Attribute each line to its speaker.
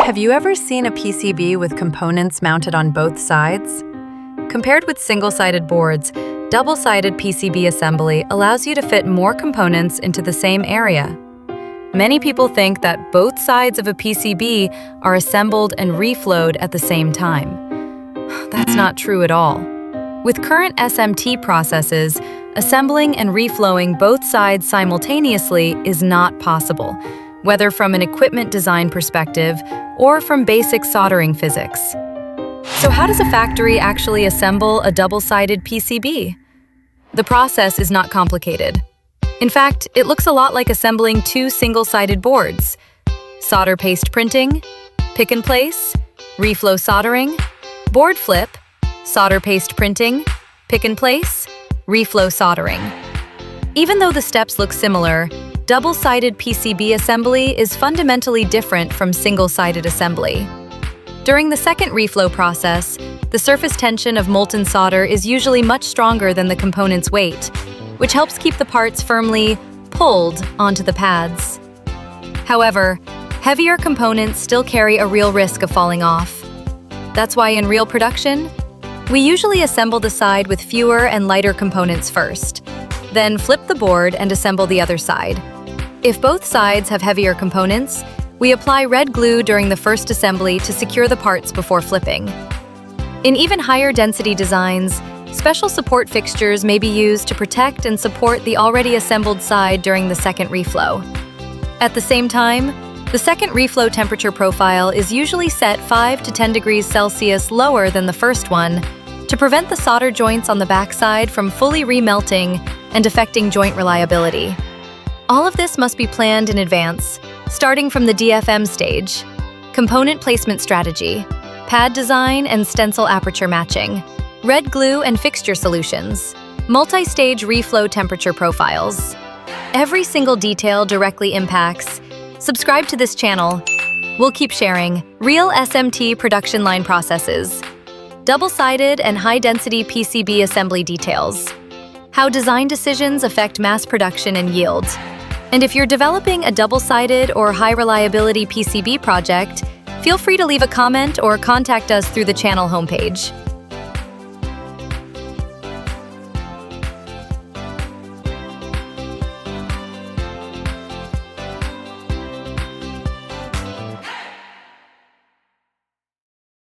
Speaker 1: Have you ever seen a PCB with components mounted on both sides? Compared with single-sided boards, double-sided PCB assembly allows you to fit more components into the same area. Many people think that both sides of a PCB are assembled and reflowed at the same time. That's not true at all. With current SMT processes, assembling and reflowing both sides simultaneously is not possible, whether from an equipment design perspective or from basic soldering physics. So how does a factory actually assemble a double-sided PCB? The process is not complicated. In fact, it looks a lot like assembling two single-sided boards: solder paste printing, pick and place, reflow soldering, board flip, solder paste printing, pick and place, reflow soldering. Even though the steps look similar, double-sided PCB assembly is fundamentally different from single-sided assembly. During the second reflow process, the surface tension of molten solder is usually much stronger than the component's weight, which helps keep the parts firmly pulled onto the pads. However, heavier components still carry a real risk of falling off. That's why in real production, we usually assemble the side with fewer and lighter components first, then flip the board and assemble the other side. If both sides have heavier components, we apply red glue during the first assembly to secure the parts before flipping. In even higher density designs, special support fixtures may be used to protect and support the already assembled side during the second reflow. At the same time, the second reflow temperature profile is usually set 5 to 10 degrees Celsius lower than the first one to prevent the solder joints on the backside from fully remelting and affecting joint reliability. All of this must be planned in advance, starting from the DFM stage: component placement strategy, pad design and stencil aperture matching, red glue and fixture solutions, multi-stage reflow temperature profiles. Every single detail directly impacts. Subscribe to this channel. We'll keep sharing real SMT production line processes, double-sided and high-density PCB assembly details, how design decisions affect mass production and yield. And if you're developing a double-sided or high-reliability PCB project, feel free to leave a comment or contact us through the channel homepage.